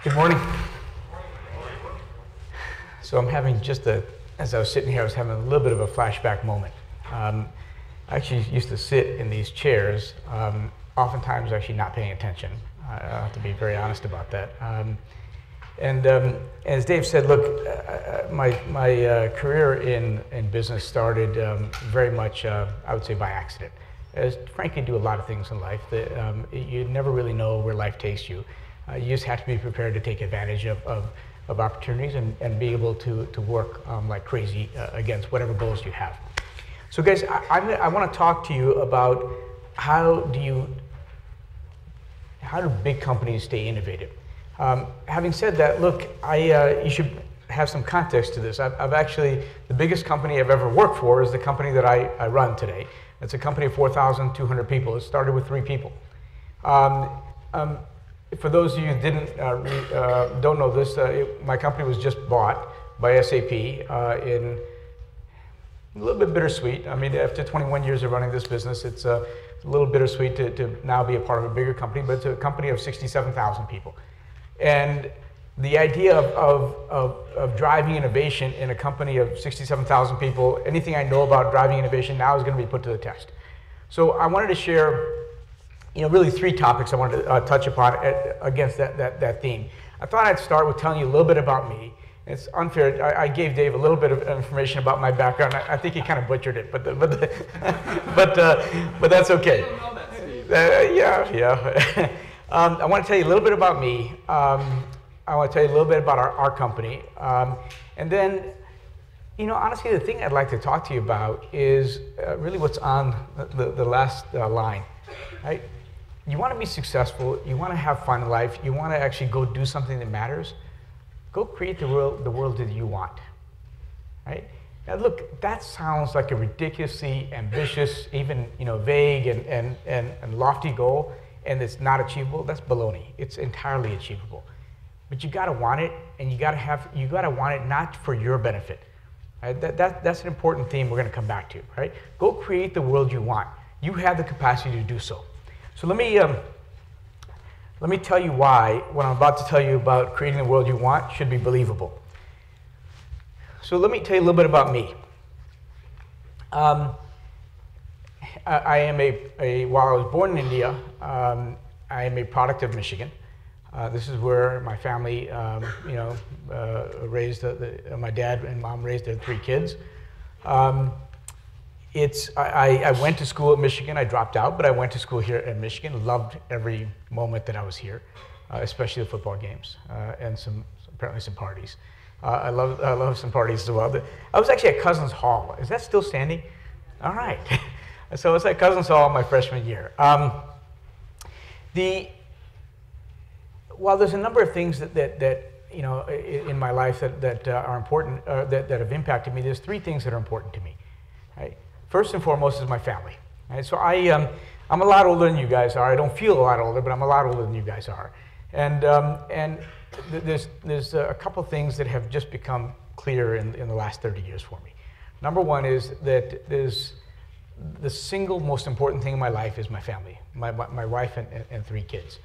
Good morning. So I'm having as I was sitting here, I was having a little bit of a flashback moment. I actually used to sit in these chairs, oftentimes actually not paying attention. I have to be very honest about that. As Dave said, look, my career in business started very much, I would say, by accident. As frankly, do a lot of things in life that you never really know where life takes you. You just have to be prepared to take advantage of opportunities and be able to work like crazy against whatever goals you have. So guys, I want to talk to you about how do big companies stay innovative. Having said that, look, you should have some context to this. I've actually, the biggest company I've ever worked for is the company that I run today. It's a company of 4,200 people. It started with 3 people. For those of you who don't know this, my company was just bought by SAP in a little bit bittersweet. I mean, after 21 years of running this business, it's a little bittersweet to now be a part of a bigger company, but it's a company of 67,000 people. And the idea of driving innovation in a company of 67,000 people, anything I know about driving innovation now is going to be put to the test. So I wanted to share, really 3 topics I wanted to touch upon against that theme. I thought I'd start with telling you a little bit about me. It's unfair. I gave Dave a little bit of information about my background. I think he kind of butchered it, but that's okay. I don't know that, Steve. Yeah. I want to tell you a little bit about me. I want to tell you a little bit about our company. And then, honestly, the thing I'd like to talk to you about is really what's on the last line, right? You want to be successful, you want to have fun in life, you want to actually go do something that matters, go create the world that you want, right? Now look, that sounds like a ridiculously ambitious, even vague and lofty goal, and it's not achievable. That's baloney. It's entirely achievable. But you gotta want it, and you gotta want it not for your benefit. Right? That's an important theme we're gonna come back to, right? Go create the world you want. You have the capacity to do so. So let me tell you why what I'm about to tell you about creating the world you want should be believable. So let me tell you a little bit about me. I am while I was born in India, I am a product of Michigan. This is where my family, raised, my dad and mom raised their 3 kids. I went to school at Michigan. I dropped out, but I went to school here at Michigan. Loved every moment that I was here, especially the football games and apparently some parties. I love some parties as well. I was actually at Cousins Hall. Is that still standing? All right. So I was at Cousins Hall my freshman year. While there's a number of things that in my life that are important, that have impacted me, there's 3 things that are important to me. Right? First and foremost is my family. Right? So I'm a lot older than you guys are. I don't feel a lot older, but I'm a lot older than you guys are. And there's a couple things that have just become clear in the last 30 years for me. Number one is that the single most important thing in my life is my family, my wife and 3 kids.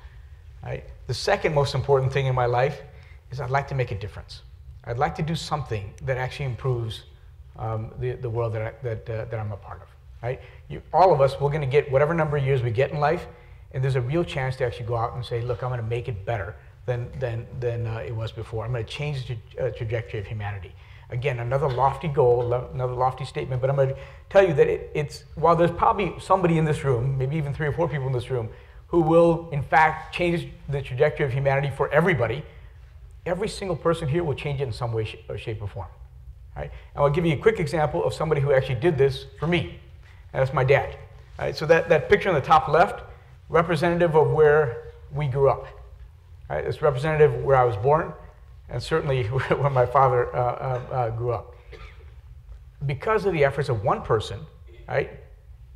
Right? The second most important thing in my life is I'd like to make a difference. I'd like to do something that actually improves the world that I'm a part of. Right? All of us, we're going to get whatever number of years we get in life, and there's a real chance to actually go out and say, look, I'm going to make it better than it was before. I'm going to change the trajectory of humanity. Again, another lofty goal, another lofty statement, but I'm going to tell you that while there's probably somebody in this room, maybe even 3 or 4 people in this room, who will, in fact, change the trajectory of humanity for everybody, every single person here will change it in some way, shape, or form. Right? And I'll give you a quick example of somebody who actually did this for me. And that's my dad. Right? So that picture on the top left, representative of where we grew up. Right? It's representative of where I was born, and certainly where my father grew up. Because of the efforts of one person, right,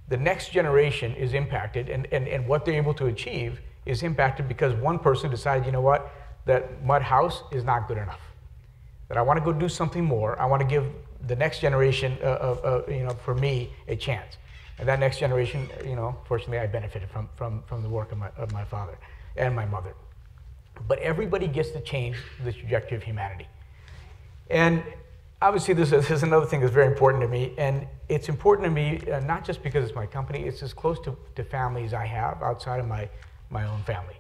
the next generation is impacted, and what they're able to achieve is impacted because one person decided, you know what, that mud house is not good enough. That I want to go do something more. I want to give the next generation, for me, a chance. And that next generation, fortunately, I benefited from the work of my father and my mother. but everybody gets to change the trajectory of humanity. And obviously, this is another thing that's very important to me, and it's important to me not just because it's my company, it's as close to family as I have outside of my own family.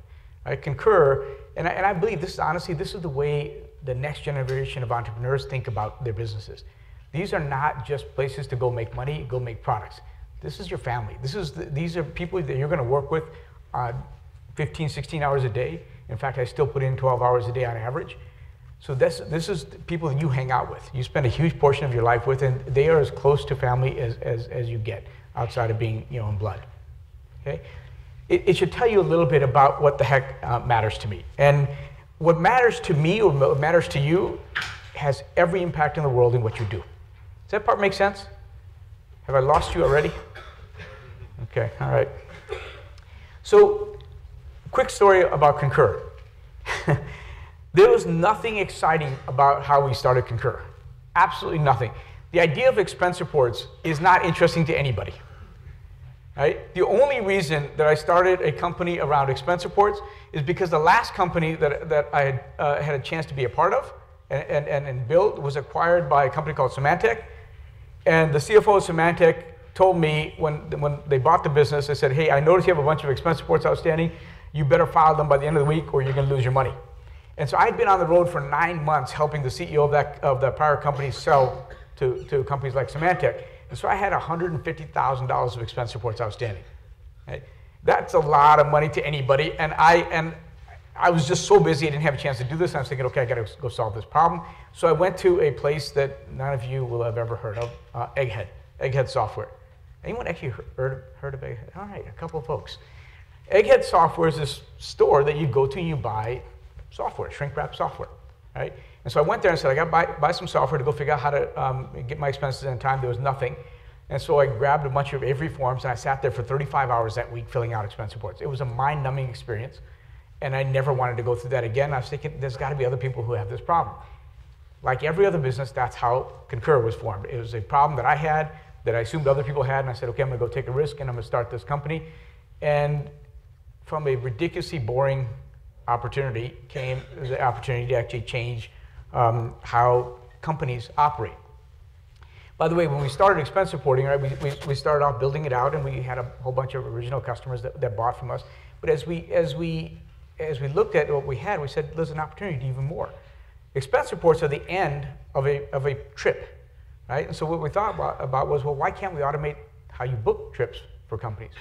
I concur, and I believe this is honestly, this is the way the next generation of entrepreneurs think about their businesses. These are not just places to go make money, go make products. This is your family. These are people that you're going to work with 15, 16 hours a day. In fact, I still put in 12 hours a day on average. So this is people that you hang out with. You spend a huge portion of your life with, and they are as close to family as you get outside of being, in blood. Okay? It should tell you a little bit about what the heck matters to me. And what matters to me or what matters to you has every impact in the world in what you do. Does that part make sense? Have I lost you already? Okay, all right. So, quick story about Concur. There was nothing exciting about how we started Concur. Absolutely nothing. The idea of expense reports is not interesting to anybody. Right? The only reason that I started a company around expense reports is because the last company that I had a chance to be a part of and build was acquired by a company called Symantec. And the CFO of Symantec told me when they bought the business, they said, hey, I noticed you have a bunch of expense reports outstanding. You better file them by the end of the week or you're going to lose your money. And so I'd been on the road for 9 months helping the CEO of that prior company sell to companies like Symantec. And so I had $150,000 of expense reports outstanding. Right? That's a lot of money to anybody. And I was just so busy I didn't have a chance to do this. And I was thinking, okay, I got to go solve this problem. So I went to a place that none of you will have ever heard of, Egghead Software. Anyone actually heard of Egghead? All right, a couple of folks. Egghead Software is this store that you go to and you buy software, shrink-wrap software, right? And so I went there and said, I got to buy some software to go figure out how to get my expenses in time. There was nothing. And so I grabbed a bunch of Avery forms and I sat there for 35 hours that week filling out expense reports. It was a mind-numbing experience. And I never wanted to go through that again. I was thinking, there's got to be other people who have this problem. Like every other business, that's how Concur was formed. It was a problem that I had, that I assumed other people had, and I said, okay, I'm going to go take a risk, and I'm going to start this company. And from a ridiculously boring opportunity came the opportunity to actually change how companies operate. By the way, when we started expense reporting, right, we started off building it out, and we had a whole bunch of original customers that bought from us. But as we looked at what we had, we said, there's an opportunity to do even more. Expense reports are the end of a trip, right? And so what we thought about was, well, why can't we automate how you book trips for companies?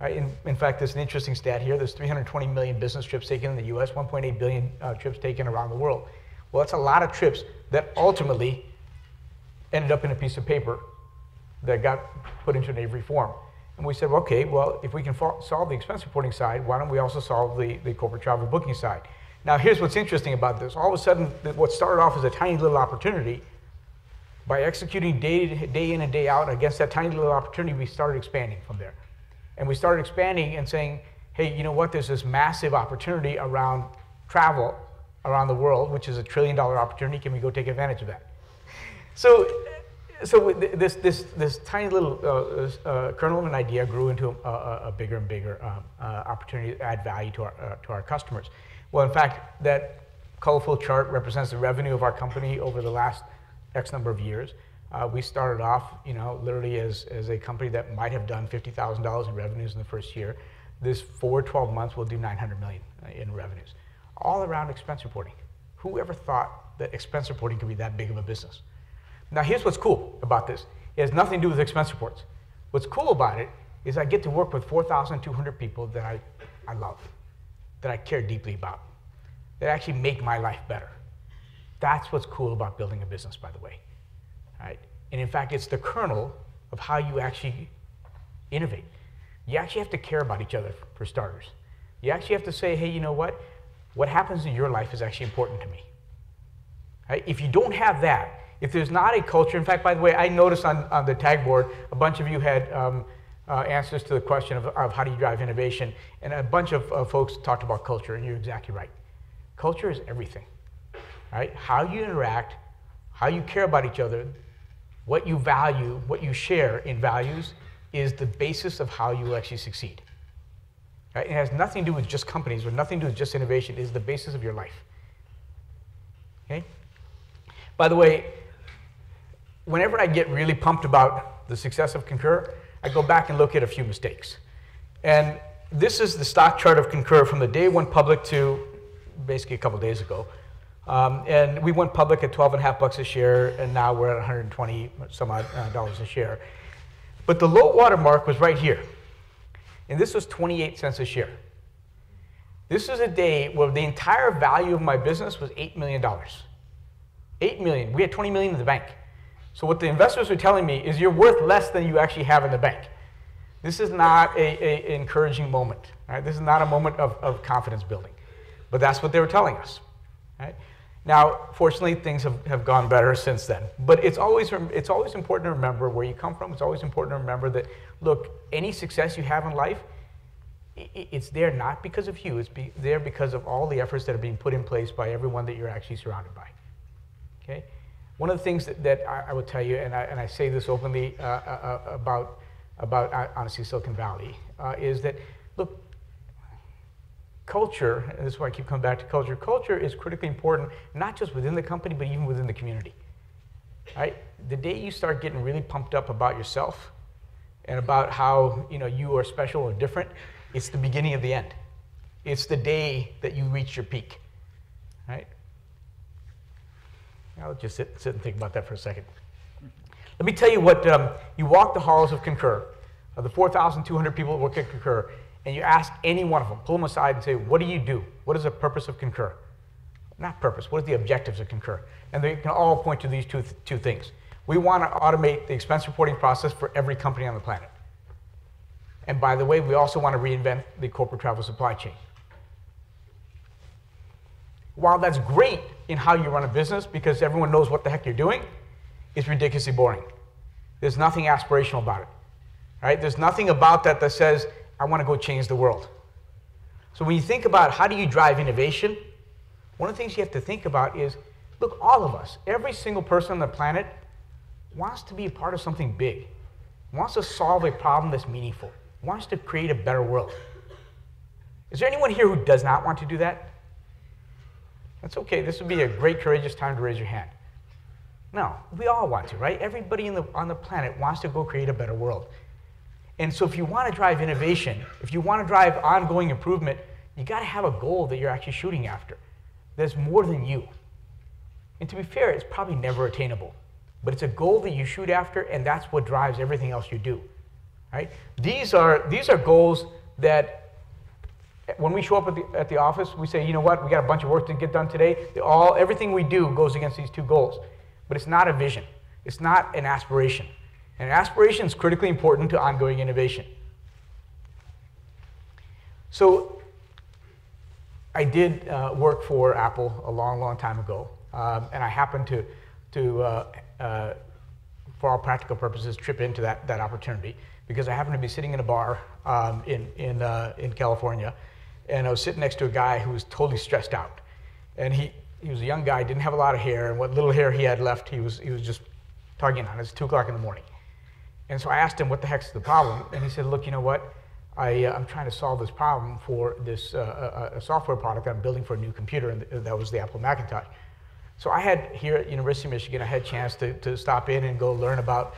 Right? In fact, there's an interesting stat here. There's 320 million business trips taken in the US, 1.8 billion trips taken around the world. Well, that's a lot of trips that ultimately ended up in a piece of paper that got put into an Avery form. And we said, well, okay, well, if we can solve the expense reporting side, why don't we also solve the corporate travel booking side? Now, here's what's interesting about this. All of a sudden, what started off as a tiny little opportunity, by executing day in and day out against that tiny little opportunity, we started expanding from there. And we started expanding and saying, hey, you know what, there's this massive opportunity around travel around the world, which is $1 trillion opportunity. Can we go take advantage of that? So this tiny little kernel of an idea grew into a bigger and bigger opportunity to add value to our customers. Well, in fact, that colorful chart represents the revenue of our company over the last X number of years. We started off, literally as a company that might have done $50,000 in revenues in the first year. This forward 12 months will do $900 million in revenues, all around expense reporting. Who ever thought that expense reporting could be that big of a business? Now, here's what's cool about this. It has nothing to do with expense reports. What's cool about it is I get to work with 4,200 people that I love, that I care deeply about, that actually make my life better. That's what's cool about building a business, by the way. Right? And in fact, it's the kernel of how you actually innovate. You actually have to care about each other, for starters. You actually have to say, hey, you know what? What happens in your life is actually important to me. Right? If you don't have that, if there's not a culture, in fact, by the way, I noticed on the tag board, a bunch of you had answers to the question of how do you drive innovation, and a bunch of folks talked about culture, and you're exactly right. Culture is everything, right? How you interact, how you care about each other, what you value, what you share in values is the basis of how you actually succeed. Right? It has nothing to do with just companies or nothing to do with just innovation. It is the basis of your life. Okay? By the way, whenever I get really pumped about the success of Concur, I go back and look at a few mistakes. And this is the stock chart of Concur from the day it went public to basically a couple days ago. And we went public at $12.50 a share, and now we're at 120 some odd dollars a share. But the low water mark was right here. And this was 28 cents a share. This is a day where the entire value of my business was $8 million. $8 million. We had $20 million in the bank. So what the investors are telling me is you're worth less than you actually have in the bank. This is not an encouraging moment. Right? This is not a moment of confidence building. But that's what they were telling us. Right? Now, fortunately, things have gone better since then. But it's always important to remember where you come from. It's always important to remember that, look, any success you have in life, it's there not because of you. It's there because of all the efforts that are being put in place by everyone that you're actually surrounded by. Okay? One of the things that I would tell you, and I say this openly about honestly Silicon Valley, is that, look, culture, and this is why I keep coming back to culture, culture is critically important, not just within the company, but even within the community. Right? The day you start getting really pumped up about yourself and about how you are special or different, it's the beginning of the end. It's the day that you reach your peak. Right? I'll just sit and think about that for a second. Let me tell you what, you walk the halls of Concur, of the 4,200 people that work at Concur, and you ask any one of them, pull them aside and say, what do you do? What is the purpose of Concur? Not purpose, what are the objectives of Concur? And they can all point to these two things. We want to automate the expense reporting process for every company on the planet. And by the way, we also want to reinvent the corporate travel supply chain. While that's great in how you run a business because everyone knows what the heck you're doing, it's ridiculously boring. There's nothing aspirational about it. Right? There's nothing about that that says, I want to go change the world. So when you think about how do you drive innovation, one of the things you have to think about is, look, all of us, every single person on the planet wants to be a part of something big, wants to solve a problem that's meaningful, wants to create a better world. Is there anyone here who does not want to do that? That's okay. This would be a great, courageous time to raise your hand. No, we all want to, right? Everybody on the planet wants to go create a better world. And so if you want to drive innovation, if you want to drive ongoing improvement, you got to have a goal that you're actually shooting after. That's more than you. And to be fair, it's probably never attainable. But it's a goal that you shoot after, and that's what drives everything else you do. Right? These are goals that when we show up at the office, we say, you know what, we got a bunch of work to get done today. Everything we do goes against these two goals. But it's not a vision. It's not an aspiration. And aspiration is critically important to ongoing innovation. So I did work for Apple a long, long time ago. And I happened to for all practical purposes, trip into that opportunity because I happened to be sitting in a bar in California. And I was sitting next to a guy who was totally stressed out. And he was a young guy, didn't have a lot of hair, and what little hair he had left, he was just tugging on. It's 2 o'clock in the morning. And so I asked him, what the heck's the problem? And he said, look, you know what? I'm trying to solve this problem for this a software product I'm building for a new computer, and that was the Apple Macintosh. So I had, here at University of Michigan, I had a chance to stop in and go learn about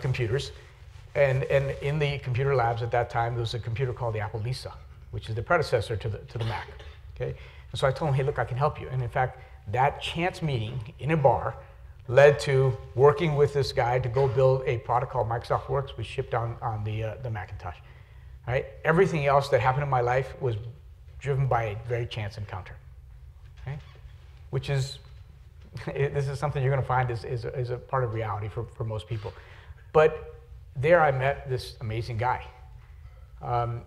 computers. And in the computer labs at that time, there was a computer called the Apple Lisa, which is the predecessor to the Mac. Okay? And so I told him, hey, look, I can help you. And in fact, that chance meeting in a bar led to working with this guy to go build a product called Microsoft Works, which shipped on the Macintosh. Right? Everything else that happened in my life was driven by a very chance encounter. Okay? Which is, this is something you're going to find is a part of reality for most people. But there I met this amazing guy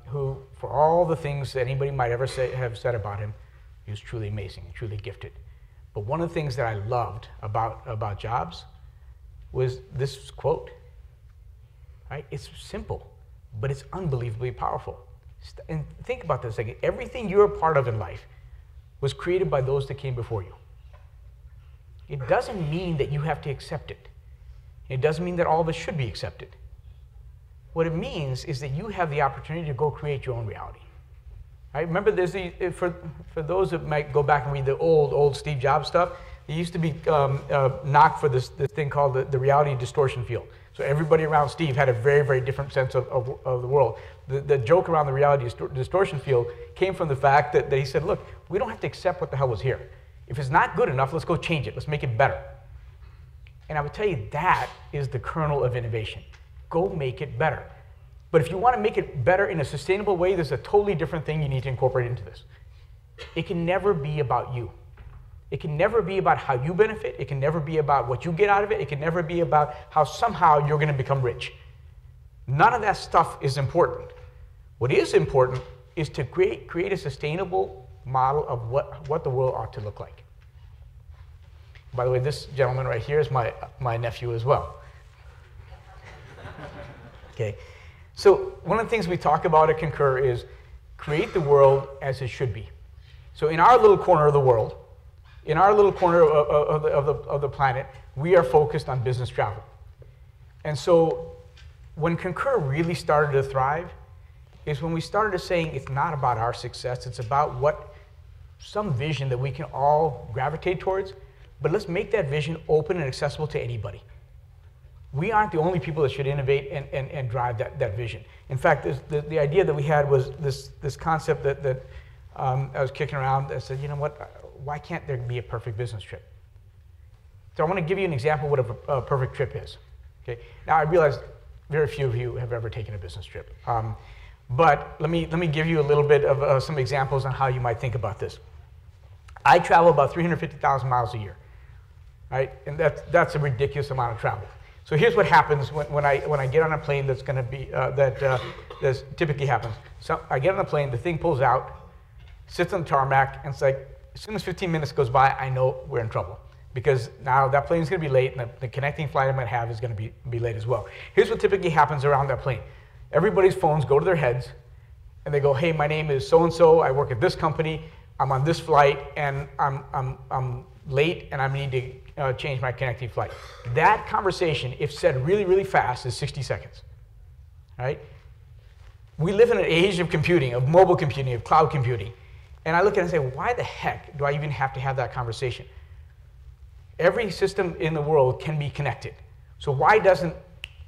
who, for all the things that anybody might ever have said about him, he was truly amazing, truly gifted. But one of the things that I loved about Jobs was this quote. Right? It's simple, but it's unbelievably powerful. And think about this a second. Everything you're a part of in life was created by those that came before you. It doesn't mean that you have to accept it. It doesn't mean that all of it should be accepted. What it means is that you have the opportunity to go create your own reality. Right? Remember, there's for those that might go back and read the old Steve Jobs stuff, it used to be knocked for this thing called the reality distortion field. So everybody around Steve had a very, very different sense of the world. The joke around the reality distortion field came from the fact that he said, look, we don't have to accept what the hell was here. If it's not good enough, let's go change it. Let's make it better. And I would tell you that is the kernel of innovation. Go make it better. But if you want to make it better in a sustainable way, there's a totally different thing you need to incorporate into this. It can never be about you. It can never be about how you benefit. It can never be about what you get out of it. It can never be about how somehow you're going to become rich. None of that stuff is important. What is important is to create a sustainable model of what the world ought to look like. By the way, this gentleman right here is my nephew as well. Okay. So one of the things we talk about at Concur is create the world as it should be. So in our little corner of the world, in our little corner of the planet, we are focused on business travel. And so when Concur really started to thrive is when we started saying it's not about our success, it's about some vision that we can all gravitate towards, but let's make that vision open and accessible to anybody. We aren't the only people that should innovate and drive that vision. In fact, the idea that we had was this concept that I was kicking around. I said, you know what, why can't there be a perfect business trip? So I want to give you an example of what a perfect trip is. Okay. Now I realize very few of you have ever taken a business trip. But let me give you a little bit of some examples on how you might think about this. I travel about 350,000 miles a year, right? And that's a ridiculous amount of travel. So here's what happens when I get on a plane that's going to be, that typically happens. So I get on a plane, the thing pulls out, sits on the tarmac, and it's like, as soon as 15 minutes goes by, I know we're in trouble. Because now that plane is going to be late, and the connecting flight I might have is going to be late as well. Here's what typically happens around that plane. Everybody's phones go to their heads, and they go, hey, my name is so-and-so, I work at this company, I'm on this flight, and I'm late, and I need to change my connecting flight. That conversation, if said really, really fast, is 60 seconds, right? We live in an age of computing, of mobile computing, of cloud computing. And I look at it and say, why the heck do I even have to have that conversation? Every system in the world can be connected. So why doesn't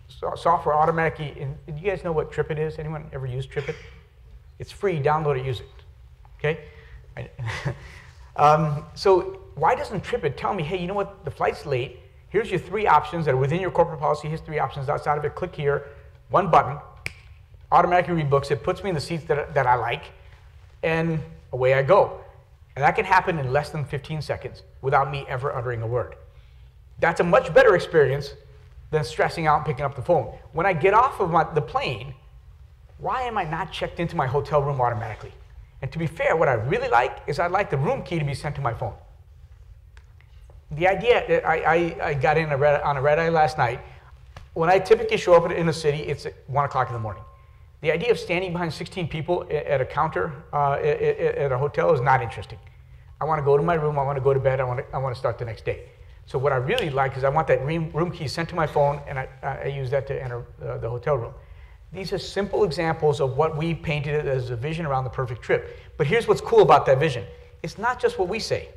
software automatically, do you guys know what TripIt is? Anyone ever use TripIt? It's free, download it, use it, okay? So why doesn't TripIt tell me, hey, you know what, the flight's late, here's your 3 options that are within your corporate policy, here's 3 options outside of it, click here, 1 button, automatically rebooks it, puts me in the seats that I like, and away I go. And that can happen in less than 15 seconds without me ever uttering a word. That's a much better experience than stressing out and picking up the phone. When I get off of the plane, why am I not checked into my hotel room automatically? And to be fair, what I really like is I'd like the room key to be sent to my phone. The idea that I got in on a red eye last night, when I typically show up in a city, it's at 1 o'clock in the morning. The idea of standing behind 16 people at a counter at a hotel is not interesting. I want to go to my room, I want to go to bed, I want to start the next day. So what I really like is I want that room key sent to my phone, and I use that to enter the hotel room. These are simple examples of what we painted as a vision around the perfect trip. But here's what's cool about that vision. It's not just what we say,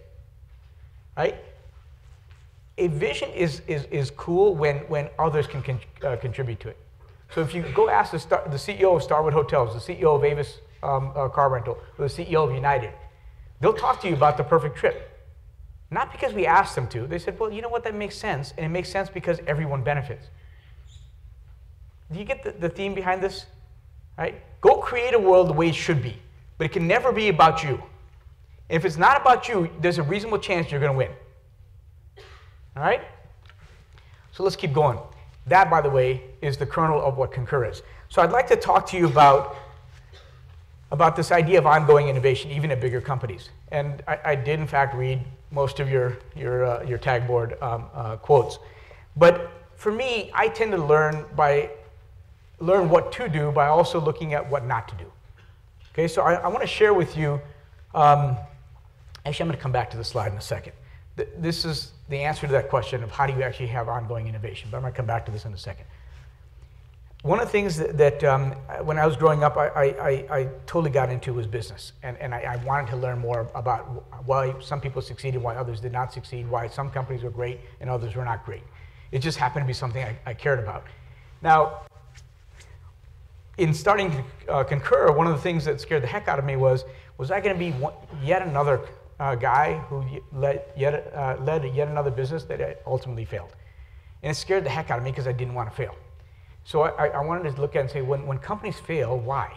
right? A vision is cool when others can contribute to it. So if you go ask the CEO of Starwood Hotels, the CEO of Avis Car Rental, or the CEO of United, they'll talk to you about the perfect trip. Not because we asked them to. They said, well, you know what, that makes sense. And it makes sense because everyone benefits. Do you get the theme behind this? Right? Go create a world the way it should be. But it can never be about you. And if it's not about you, there's a reasonable chance you're going to win. All right? So let's keep going. That, by the way, is the kernel of what Concur is. So I'd like to talk to you about this idea of ongoing innovation, even at bigger companies. And I did, in fact, read most of your tag board quotes. But for me, I tend to learn what to do by also looking at what not to do. Okay, so I want to share with you, actually I'm going to come back to the slide in a second. This is the answer to that question of how do you actually have ongoing innovation, but I'm going to come back to this in a second. one of the things that when I was growing up, I totally got into was business. And I wanted to learn more about why some people succeeded, why others did not succeed, why some companies were great and others were not great. It just happened to be something I cared about. Now, in starting Concur, one of the things that scared the heck out of me was I going to be yet another guy who led yet another business that ultimately failed? And it scared the heck out of me because I didn't want to fail. So I wanted to look at it and say, when companies fail, why?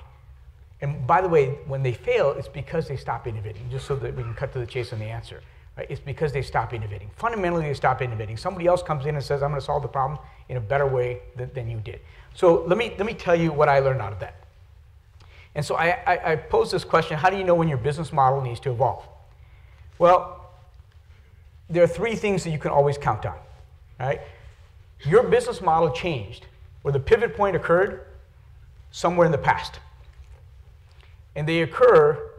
And by the way, when they fail, it's because they stop innovating, just so that we can cut to the chase on the answer. Right? It's because they stop innovating. Fundamentally, they stop innovating. Somebody else comes in and says, I'm going to solve the problem in a better way than you did. So let me tell you what I learned out of that. And so I posed this question: how do you know when your business model needs to evolve? Well, there are three things that you can always count on. Right? Your business model changed, or the pivot point occurred somewhere in the past. And they occur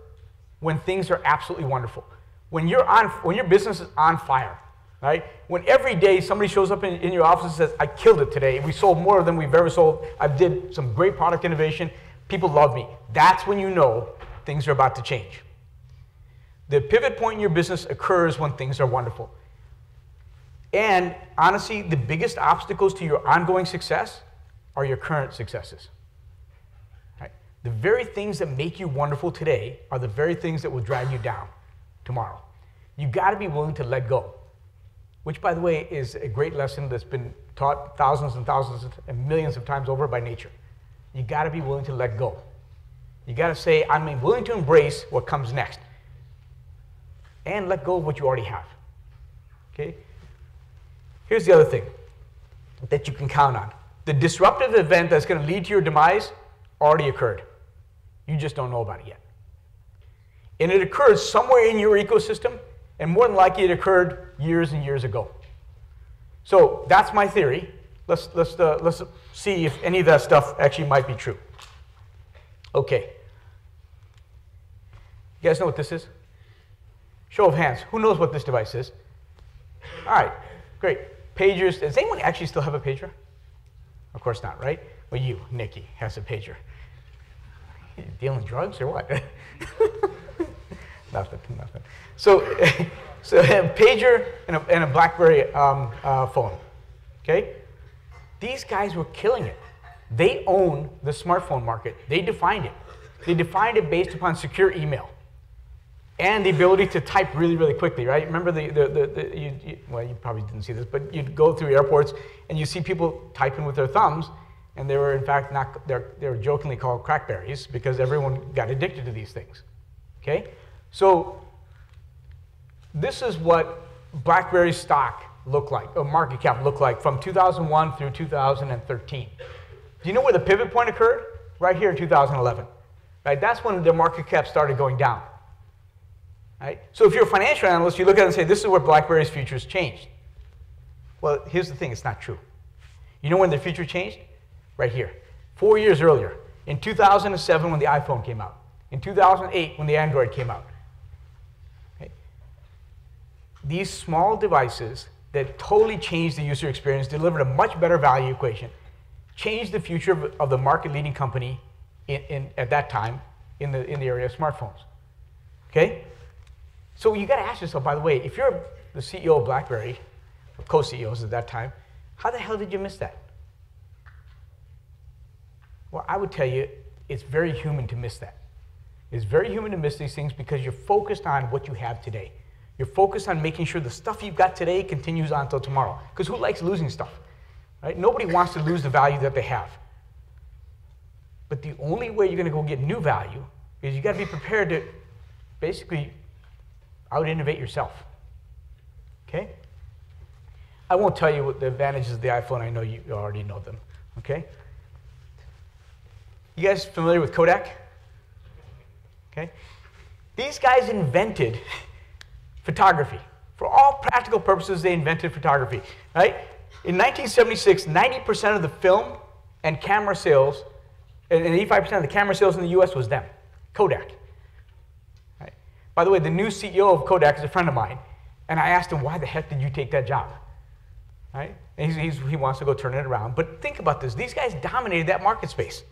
when things are absolutely wonderful. When your business is on fire, right? When every day somebody shows up in your office and says, I killed it today. We sold more than we've ever sold. I did some great product innovation. People love me. That's when you know things are about to change. The pivot point in your business occurs when things are wonderful. And honestly, the biggest obstacles to your ongoing success are your current successes. Right? The very things that make you wonderful today are the very things that will drag you down tomorrow. You got to be willing to let go, which, by the way, is a great lesson that's been taught thousands and thousands and millions of times over by nature. You got to be willing to let go. You got to say, I'm willing to embrace what comes next, and let go of what you already have. Okay? Here's the other thing that you can count on. The disruptive event that's going to lead to your demise already occurred. You just don't know about it yet. And it occurred somewhere in your ecosystem, and more than likely it occurred years and years ago. So that's my theory. Let's see if any of that stuff actually might be true. Okay. You guys know what this is? Show of hands. Who knows what this device is? All right, great. Pagers. Does anyone actually still have a pager? Of course not, right? Well, you, Nikki, has a pager. You dealing drugs or what? Nothing. So a pager and a BlackBerry phone. Okay? These guys were killing it. They own the smartphone market. They defined it. They defined it based upon secure email and the ability to type really, really quickly, right? Remember well, you probably didn't see this, but you'd go through airports and you see people typing with their thumbs, and they were in fact they were jokingly called crackberries because everyone got addicted to these things. Okay? So this is what BlackBerry stock looked like, or market cap looked like from 2001 through 2013. Do you know where the pivot point occurred? Right here in 2011. Right? That's when the market cap started going down. Right? So if you're a financial analyst, you look at it and say, this is where BlackBerry's futures changed. Well, here's the thing, it's not true. You know when the future changed? Right here. 4 years earlier. In 2007 when the iPhone came out. In 2008 when the Android came out. Okay? These small devices that totally changed the user experience, delivered a much better value equation, changed the future of the market-leading company at that time in the area of smartphones. Okay? So you got to ask yourself, by the way, if you're the CEO of BlackBerry, or co-CEOs at that time, how the hell did you miss that? Well, I would tell you, it's very human to miss that. It's very human to miss these things because you're focused on what you have today. You're focused on making sure the stuff you've got today continues on until tomorrow. Because who likes losing stuff? Right? Nobody wants to lose the value that they have. But the only way you're going to go get new value is you got to be prepared to basically out-innovate yourself. Okay? I won't tell you what the advantages of the iPhone. I know you already know them. Okay? You guys familiar with Kodak? Okay? These guys invented photography. For all practical purposes, they invented photography. Right? In 1976, 90% of the film and camera sales, and 85% of the camera sales in the US was them, Kodak. Right? By the way, the new CEO of Kodak is a friend of mine, and I asked him, why the heck did you take that job? right? And he wants to go turn it around. But think about this. These guys dominated that market space.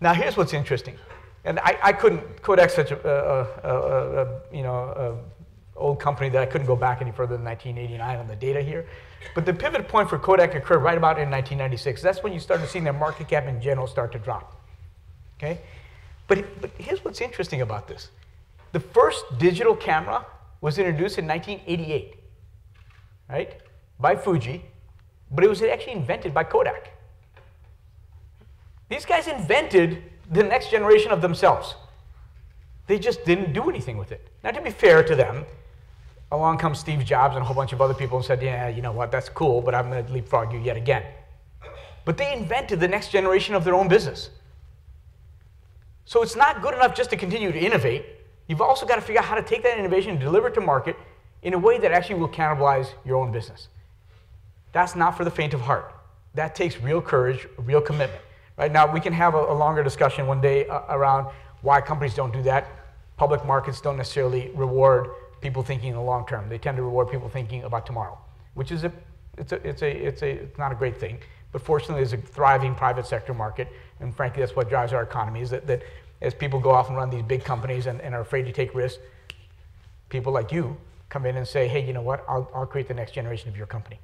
Now, here's what's interesting. And I couldn't, Kodak's such a old company that I couldn't go back any further than 1989 on the data here. But the pivot point for Kodak occurred right about in 1996. That's when you started seeing their market cap in general start to drop. Okay? But here's what's interesting about this. The first digital camera was introduced in 1988, right? By Fuji, but it was actually invented by Kodak. These guys invented the next generation of themselves. They just didn't do anything with it. Now, to be fair to them, along comes Steve Jobs and a whole bunch of other people and said, yeah, you know what, that's cool, but I'm going to leapfrog you yet again. But they invented the next generation of their own business. So it's not good enough just to continue to innovate. You've also got to figure out how to take that innovation and deliver it to market in a way that actually will cannibalize your own business. That's not for the faint of heart. That takes real courage, real commitment. Right now, we can have a longer discussion one day around why companies don't do that. Public markets don't necessarily reward people thinking in the long term. They tend to reward people thinking about tomorrow, which is it's not a great thing. But fortunately, there's a thriving private sector market, and frankly, that's what drives our economy. Is that as people go off and run these big companies and are afraid to take risks, people like you come in and say, hey, you know what? I'll create the next generation of your company.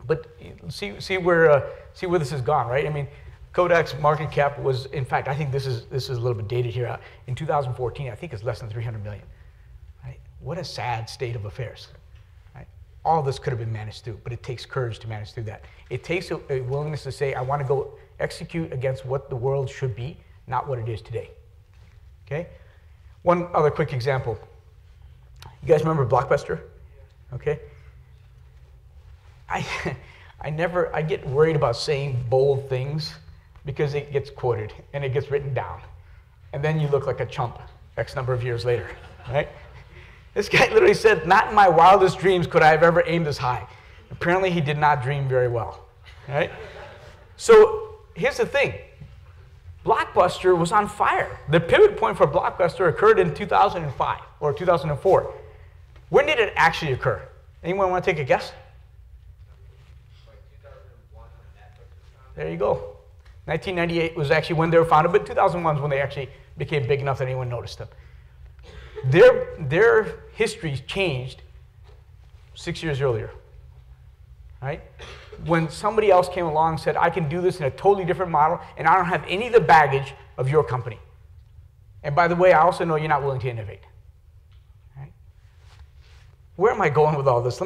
But see where this has gone, right? I mean, Kodak's market cap was, in fact, I think this is a little bit dated here. In 2014, I think it's less than 300 million. Right? What a sad state of affairs. Right? All this could have been managed through, but it takes courage to manage through that. It takes a willingness to say, I want to go execute against what the world should be, not what it is today. Okay? One other quick example. You guys remember Blockbuster? Okay. I get worried about saying bold things because it gets quoted and it gets written down. And then you look like a chump X number of years later, right? This guy literally said, not in my wildest dreams could I have ever aimed this high. Apparently he did not dream very well, right? So here's the thing. Blockbuster was on fire. The pivot point for Blockbuster occurred in 2005 or 2004. When did it actually occur? Anyone want to take a guess? There you go. 1998 was actually when they were founded, but 2001 is when they actually became big enough that anyone noticed them. Their history changed 6 years earlier, right? When somebody else came along and said, I can do this in a totally different model, and I don't have any of the baggage of your company. And by the way, I also know you're not willing to innovate. Right? Where am I going with all this?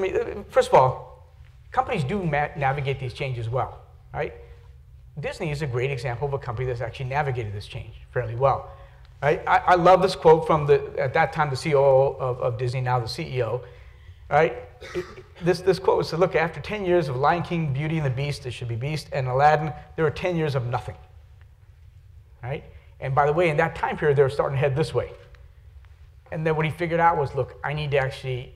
First of all, companies do navigate these changes well, right? Disney is a great example of a company that's actually navigated this change fairly well. Right? I love this quote from at that time, the COO of Disney, now the CEO. Right? This quote was, look, after 10 years of Lion King, Beauty and the Beast, there should be Beast, and Aladdin, there were 10 years of nothing. Right? And by the way, in that time period, they were starting to head this way. And then what he figured out was, look, I need to actually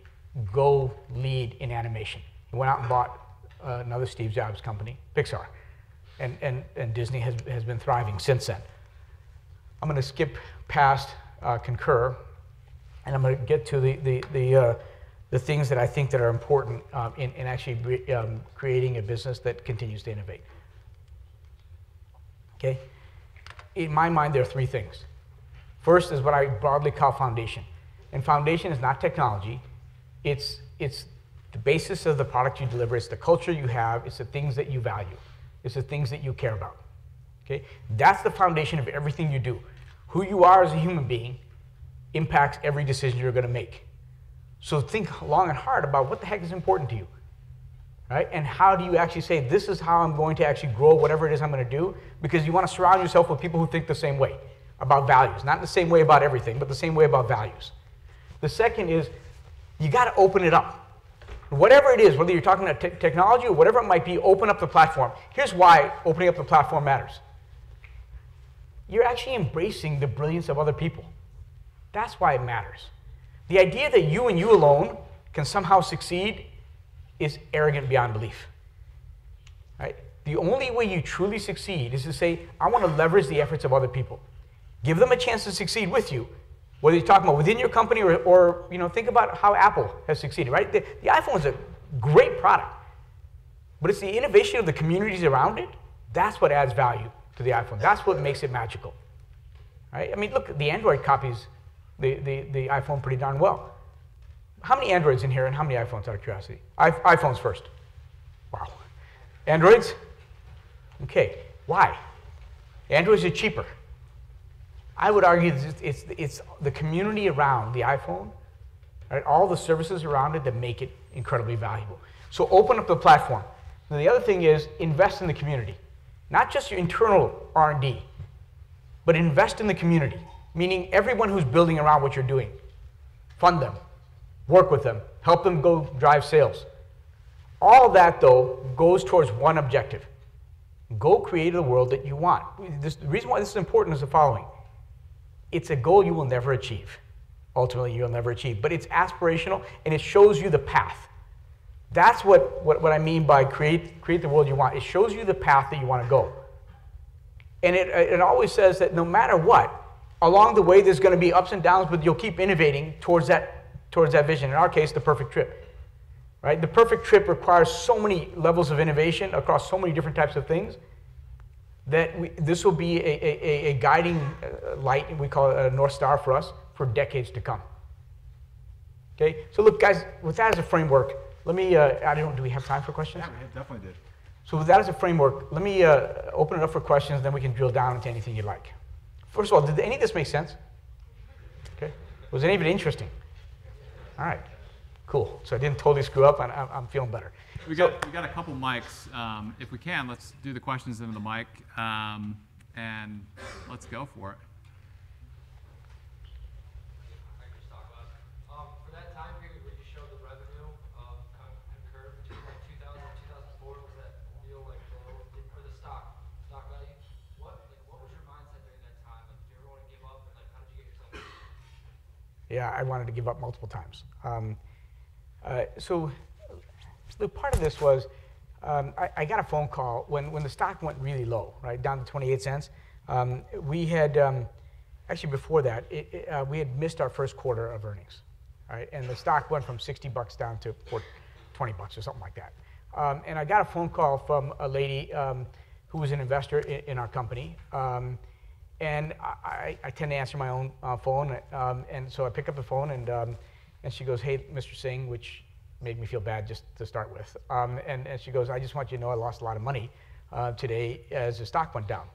go lead in animation. He went out and bought another Steve Jobs company, Pixar. And Disney has been thriving since then. I'm going to skip past Concur, and I'm going to get to the things that I think that are important in actually creating a business that continues to innovate. Okay? In my mind, there are three things. First is what I broadly call foundation. And foundation is not technology. It's the basis of the product you deliver. It's the culture you have. It's the things that you value. It's the things that you care about. Okay? That's the foundation of everything you do. Who you are as a human being impacts every decision you're going to make. So think long and hard about what the heck is important to you. Right? And how do you actually say, this is how I'm going to actually grow whatever it is I'm going to do? Because you want to surround yourself with people who think the same way about values. Not the same way about everything, but the same way about values. The second is, you got to open it up. Whatever it is, whether you're talking about technology or whatever it might be, open up the platform. Here's why opening up the platform matters. You're actually embracing the brilliance of other people. That's why it matters. The idea that you and you alone can somehow succeed is arrogant beyond belief. Right? The only way you truly succeed is to say, I want to leverage the efforts of other people. Give them a chance to succeed with you. Whether you're talking about within your company or think about how Apple has succeeded, right? The iPhone is a Great product. But it's the innovation of the communities around it. That's what adds value to the iPhone. That's what makes it magical. Right? I mean, look, the Android copies the iPhone pretty darn well. How many Androids in here and how many iPhones, out of curiosity? iPhones first. Wow. Androids? Okay. Why? Androids are cheaper. I would argue it's the community around the iPhone, right, all the services around it that make it incredibly valuable. So open up the platform. Now, the other thing is invest in the community. Not just your internal R&D, but invest in the community, meaning everyone who's building around what you're doing. Fund them, work with them, help them go drive sales. All that, though, goes towards one objective. Go create the world that you want. The reason why this is important is the following. It's a goal you will never achieve. Ultimately, you'll never achieve. But it's aspirational, and it shows you the path. That's what I mean by create the world you want. It shows you the path that you want to go. And it always says that no matter what, along the way there's going to be ups and downs, but you'll keep innovating towards that vision. In our case, the perfect trip. Right? The perfect trip requires so many levels of innovation across so many different types of things that this will be a guiding light, and we call it a North Star for us, for decades to come. Okay? So look, guys, with that as a framework, let me, I don't know, do we have time for questions? Yeah, we definitely did. So with that as a framework, let me open it up for questions, then we can drill down into anything you'd like. First of all, did any of this make sense? Okay. Was any of it interesting? All right. Cool. So I didn't totally screw up, and I'm feeling better. We got a couple mics. If we can, let's do the questions into the mic, and let's go for it. For that time period where you showed the revenue of Concur between like 2000 and 2004, was that real like low for the stock value? What was your mindset during that time? Like, did you ever want to give up, and like how did you get yourself? Yeah, I wanted to give up multiple times. So the part of this was I got a phone call when the stock went really low, right, down to 28 cents. We had, actually before that, we had missed our first quarter of earnings, right? And the stock went from 60 bucks down to 20 bucks or something like that. And I got a phone call from a lady who was an investor in our company. And I tend to answer my own phone. And so I pick up the phone and she goes, "Hey, Mr. Singh," which made me feel bad just to start with. And she goes, "I just want you to know I lost a lot of money today as the stock went down."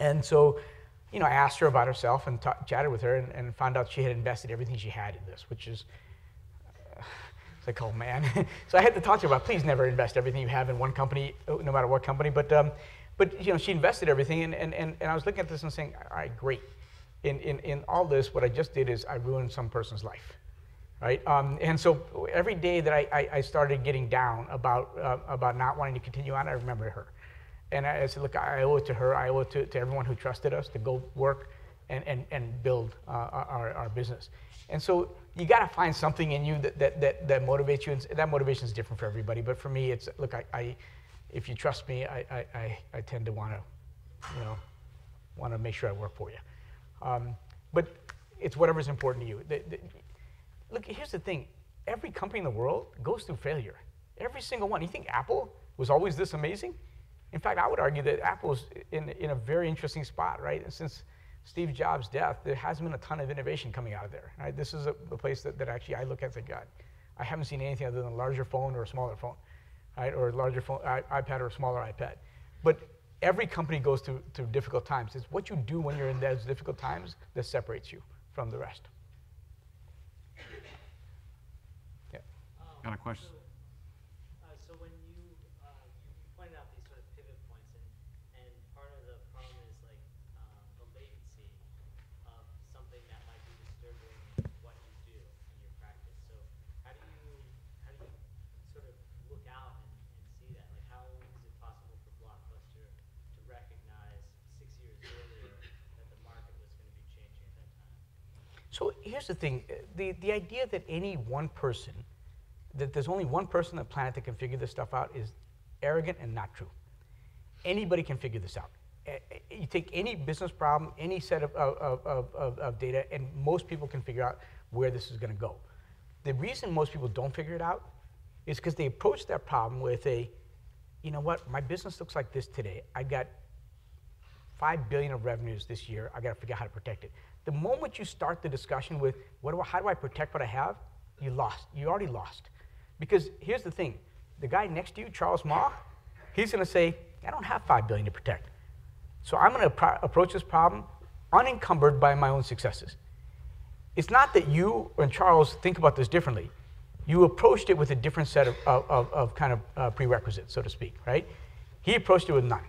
And so, you know, I asked her about herself and chatted with her and found out she had invested everything she had in this, which is, it's like, oh man. So I had to talk to her about, please never invest everything you have in one company, no matter what company. But you know, she invested everything, and I was looking at this and saying, all right, great. In all this, what I just did is I ruined some person's life. Right? And so every day that I started getting down about not wanting to continue on, I remember her. And I said, look, I owe it to her. I owe it to everyone who trusted us to go work and build our business. And so you got to find something in you that motivates you. And that motivation is different for everybody. But for me, it's, look, if you trust me, I tend to want to make sure I work for you. But it's whatever's important to you. Look, here's the thing. Every company in the world goes through failure. Every single one. You think Apple was always this amazing? In fact, I would argue that Apple's in a very interesting spot, right? And since Steve Jobs' death, there hasn't been a ton of innovation coming out of there. Right? This is a place that actually I look at and think, God, I haven't seen anything other than a larger phone or a smaller phone, right? Or a larger phone, iPad or a smaller iPad. But every company goes through difficult times. It's what you do when you're in those difficult times that separates you from the rest. Got a question? So when you pointed out these sort of pivot points, and part of the problem is like the latency of something that might be disturbing what you do in your practice. So how do you sort of look out and see that? Like, how is it possible for Blockbuster to recognize 6 years earlier that the market was going to be changing at that time? So here's the thing. The idea that any one person, that there's only one person on the planet that can figure this stuff out is arrogant and not true. Anybody can figure this out. You take any business problem, any set of data, and most people can figure out where this is going to go. The reason most people don't figure it out is because they approach that problem with a, you know what, my business looks like this today. I got $5 billion of revenues this year. I got to figure out how to protect it. The moment you start the discussion with, how do I protect what I have? You lost. You already lost. Because here's the thing. The guy next to you, Charles Ma, he's going to say, I don't have $5 billion to protect. So I'm going to approach this problem unencumbered by my own successes. It's not that you and Charles think about this differently. You approached it with a different set of kind of prerequisites, so to speak, right? He approached it with none.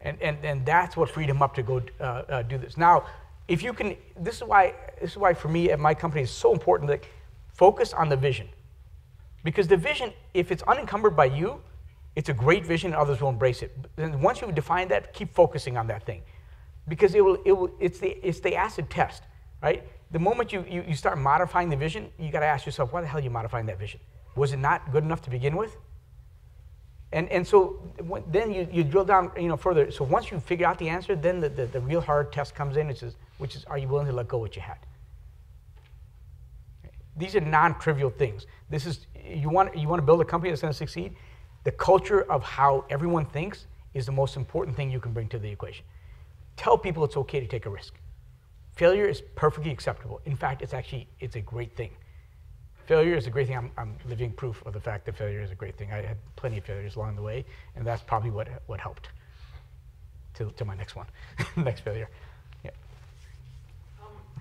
And that's what freed him up to go do this. Now, if you can, this is why for me at my company it's so important to focus on the vision. Because the vision, if it's unencumbered by you, it's a great vision and others will embrace it. But then once you define that, keep focusing on that thing. Because it's the acid test, right? The moment you start modifying the vision, you got to ask yourself, why the hell are you modifying that vision? Was it not good enough to begin with? And so then you drill down further. So once you figure out the answer, then the real hard test comes in, which is are you willing to let go of what you had? These are non-trivial things. This is you want to build a company that's going to succeed. The culture of how everyone thinks is the most important thing you can bring to the equation. Tell people it's okay to take a risk. Failure is perfectly acceptable. In fact, it's a great thing. Failure is a great thing. I'm living proof of the fact that failure is a great thing. I had plenty of failures along the way, and that's probably what helped to my next one, next failure. Yeah.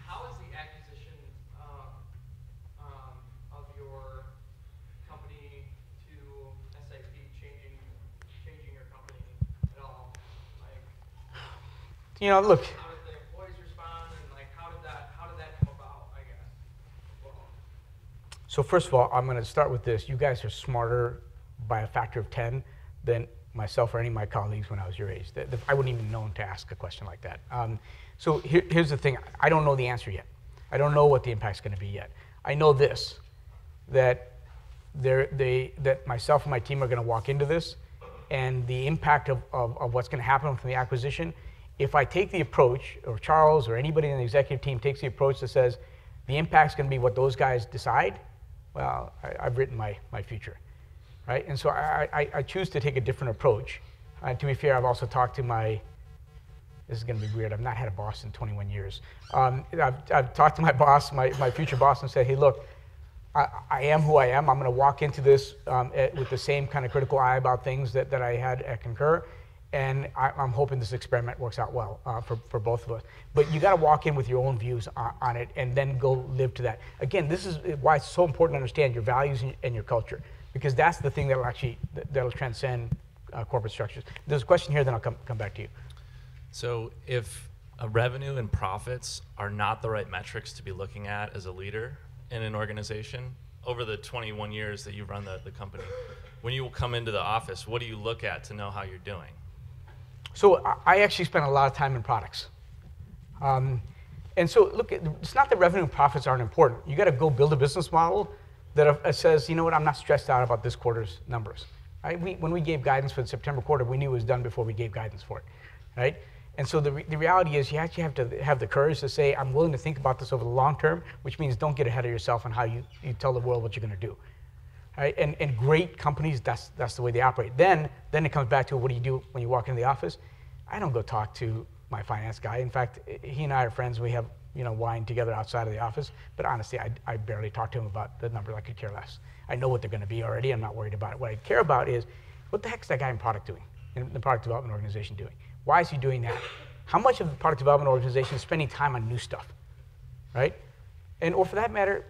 How is the acquisition of your company to SAP changing your company at all? Like, Look. how did the employees respond, and like how did that come about? I guess. Well, So first of all, I'm going to start with this. You guys are smarter by a factor of 10 than myself or any of my colleagues when I was your age. I wouldn't even know to ask a question like that. So here's the thing. I don't know the answer yet. I don't know what the impact's going to be yet. I know this, that myself and my team are going to walk into this, and the impact of what's going to happen from the acquisition, if I take the approach, or Charles or anybody in the executive team takes the approach that says the impact's going to be what those guys decide, well, I've written my future, right? And so I choose to take a different approach. To be fair, I've also talked to this is going to be weird, I've not had a boss in 21 years. I've talked to my boss, my future boss, and said, hey, look, I am who I am. I'm going to walk into this with the same kind of critical eye about things that I had at Concur. And I'm hoping this experiment works out well for both of us. But you got to walk in with your own views on it and then go live to that. Again, this is why it's so important to understand your values and your culture, because that's the thing that'll transcend corporate structures. There's a question here, then I'll come back to you. So if revenue and profits are not the right metrics to be looking at as a leader in an organization, over the 21 years that you've run the company, when you come into the office, what do you look at to know how you're doing? So I actually spent a lot of time in products. And so look, it's not that revenue and profits aren't important. You got to go build a business model that says, you know what, I'm not stressed out about this quarter's numbers. Right? When we gave guidance for the September quarter, we knew it was done before we gave guidance for it, right? And so the reality is you actually have to have the courage to say, I'm willing to think about this over the long term, which means don't get ahead of yourself on how you tell the world what you're going to do. Right? And great companies, that's the way they operate. Then it comes back to what do you do when you walk into the office? I don't go talk to my finance guy. In fact, he and I are friends. We have wine together outside of the office. But honestly, I barely talk to him about the numbers. I could care less. I know what they're going to be already. I'm not worried about it. What I care about is what the heck is that guy in product doing, in the product development organization doing? Why is he doing that? How much of the product development organization is spending time on new stuff, right? Or for that matter,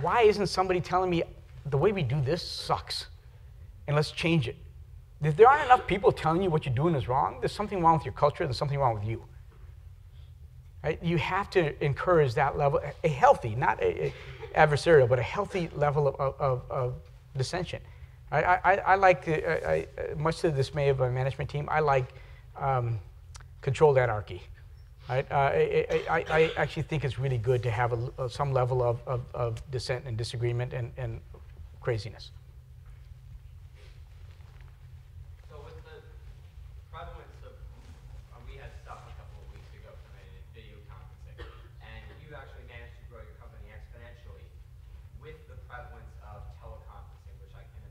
why isn't somebody telling me the way we do this sucks, and let's change it? If there aren't enough people telling you what you're doing is wrong, there's something wrong with your culture, there's something wrong with you. Right? You have to encourage that level, a healthy, not adversarial, but a healthy level of dissension. I like, much to the dismay of my management team, I like controlled anarchy. Right? I actually think it's really good to have some level of dissent and disagreement and craziness. So with the prevalence of, we had stuff a couple of weeks ago from a video conferencing, and you actually managed to grow your company exponentially with the prevalence of teleconferencing, which I can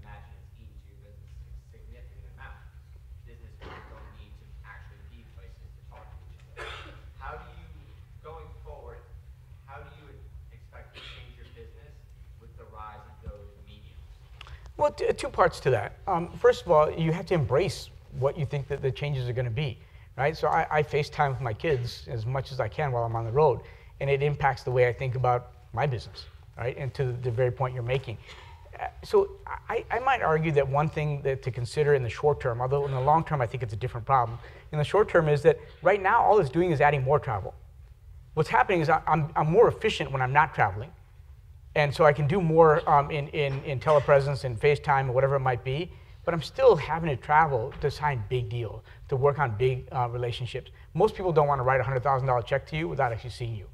Well, two parts to that. First of all, you have to embrace what you think that the changes are going to be, right? So I FaceTime with my kids as much as I can while I'm on the road, and it impacts the way I think about my business, right? And to the very point you're making. So I might argue that one thing that to consider in the short term, although in the long term I think it's a different problem, in the short term is that right now all it's doing is adding more travel. What's happening is I'm more efficient when I'm not traveling. And so I can do more in telepresence and FaceTime or whatever it might be, but I'm still having to travel to sign big deals, to work on big relationships. Most people don't want to write a $100,000 check to you without actually seeing you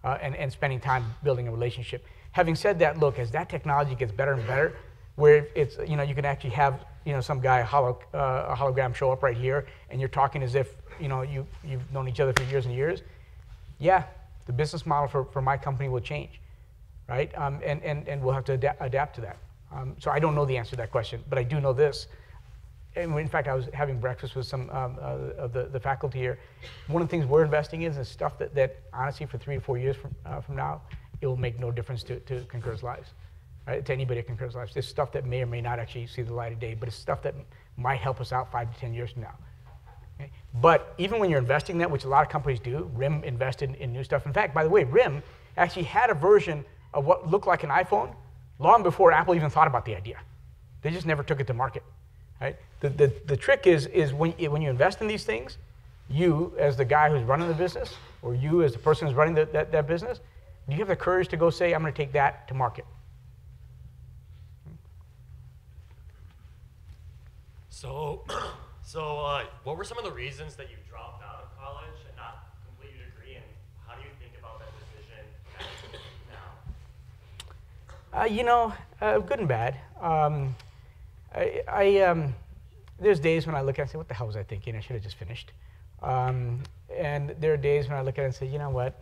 and spending time building a relationship. Having said that, look, as that technology gets better and better, where it's, you can actually have, some guy, a hologram show up right here, and you're talking as if, you've known each other for years and years, yeah, the business model for my company will change. Right? And we'll have to adapt to that. So I don't know the answer to that question, but I do know this. And in fact, I was having breakfast with some of the faculty here. One of the things we're investing in is stuff that honestly, for 3 to 4 years from now, it will make no difference to Concur's lives, right? To anybody at Concur's lives. It's stuff that may or may not actually see the light of day, but it's stuff that might help us out 5 to 10 years from now. Okay? But even when you're investing in that, which a lot of companies do, RIM invested in new stuff. In fact, by the way, RIM actually had a version of what looked like an iPhone long before Apple even thought about the idea. They just never took it to market, right? The trick is when you invest in these things, you as the guy who's running the business, or you as the person who's running that business, do you have the courage to go say, I'm going to take that to market? So what were some of the reasons that you dropped out of college and not complete your degree, and how do you think about that decision now? Good and bad. There's days when I look at it and say, what the hell was I thinking? I should have just finished. And there are days when I look at it and say, you know what?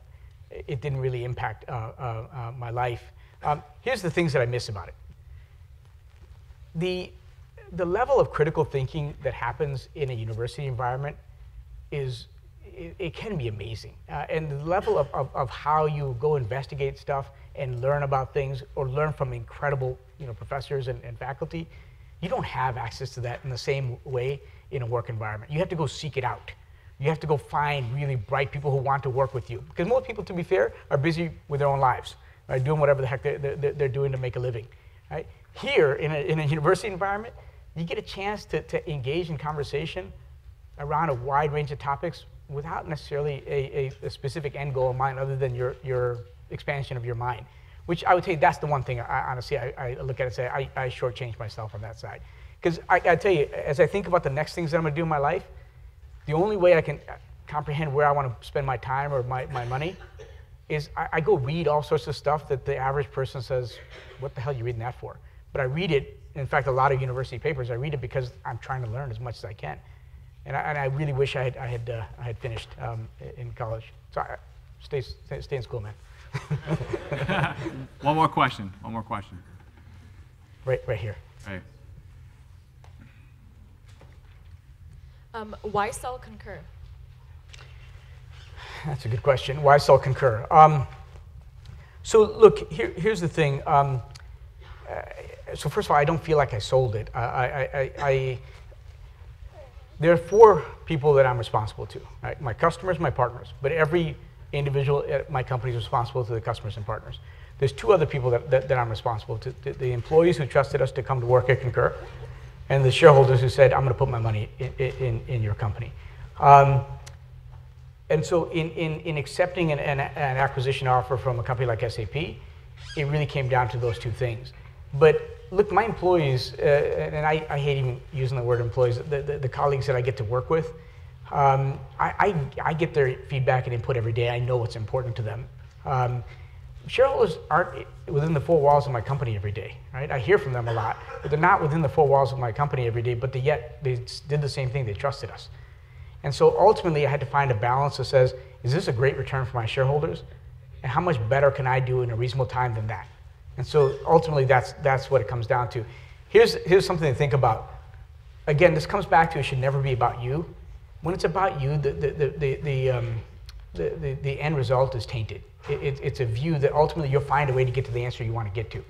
It didn't really impact my life. Here's the things that I miss about it. The level of critical thinking that happens in a university environment it can be amazing. And the level of how you go investigate stuff and learn about things, or learn from incredible professors and faculty, you don't have access to that in the same way in a work environment. You have to go seek it out. You have to go find really bright people who want to work with you. Because most people, to be fair, are busy with their own lives, right? Doing whatever the heck they're doing to make a living. Right? Here, in a university environment, you get a chance to engage in conversation around a wide range of topics without necessarily a specific end goal in mind, other than your expansion of your mind. Which I would say that's the one thing, honestly, I look at it and say, I shortchange myself on that side. Because I tell you, as I think about the next things that I'm going to do in my life, the only way I can comprehend where I want to spend my time or my money is I go read all sorts of stuff that the average person says, what the hell are you reading that for? But I read it, in fact, a lot of university papers, I read it because I'm trying to learn as much as I can. And I really wish I had finished in college. So stay in school, man. One more question. Right here. Right. Why sell Concur? That's a good question. Why sell Concur? So look, here's the thing. So first of all, I don't feel like I sold it. There are 4 people that I'm responsible to, right? My customers, my partners, but every individual at my company is responsible to the customers and partners. There's 2 other people that I'm responsible to, the employees who trusted us to come to work at Concur, and the shareholders who said, I'm going to put my money in your company. And so in accepting an acquisition offer from a company like SAP, it really came down to those 2 things. But look, my employees, and I hate even using the word employees, the colleagues that I get to work with, I get their feedback and input every day. I know what's important to them. Shareholders aren't within the 4 walls of my company every day, right? I hear from them a lot, but they're not within the 4 walls of my company every day, but yet they did the same thing. They trusted us. And so ultimately, I had to find a balance that says, is this a great return for my shareholders? And how much better can I do in a reasonable time than that? And so ultimately, that's what it comes down to. Here's something to think about. Again, this comes back to it should never be about you. When it's about you, the end result is tainted. It's a view that ultimately you'll find a way to get to the answer you want to get to.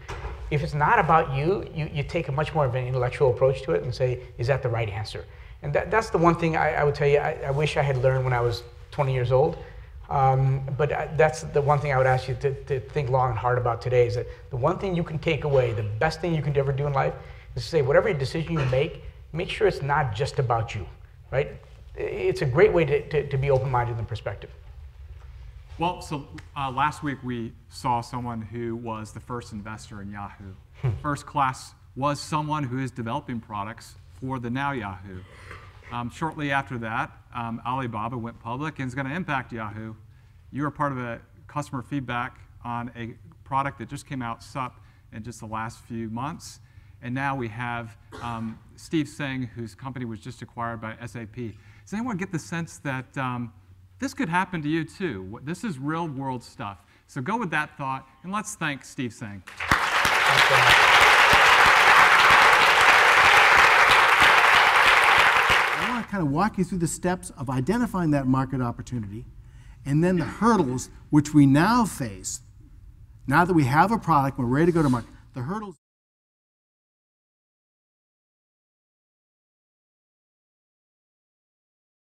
If it's not about you, you take a much more of an intellectual approach to it and say, is that the right answer? And that's the one thing I would tell you, I wish I had learned when I was 20 years old. But that's the one thing I would ask you to think long and hard about today, is that the one thing you can take away, the best thing you can ever do in life, is to say whatever decision you make sure it's not just about you, right? It's a great way to be open-minded and perspective. Well, so last week we saw someone who was the first investor in Yahoo. First class was someone who is developing products for the now Yahoo. Shortly after that, Alibaba went public and is going to impact Yahoo. You were part of a customer feedback on a product that just came out, SUP, in just the last few months. And now we have Steve Singh, whose company was just acquired by SAP. Does anyone get the sense that this could happen to you too? This is real world stuff. So go with that thought, and let's thank Steve Singh. I want to kind of walk you through the steps of identifying that market opportunity, and then the hurdles which we now face. Now that we have a product, we're ready to go to market. The hurdles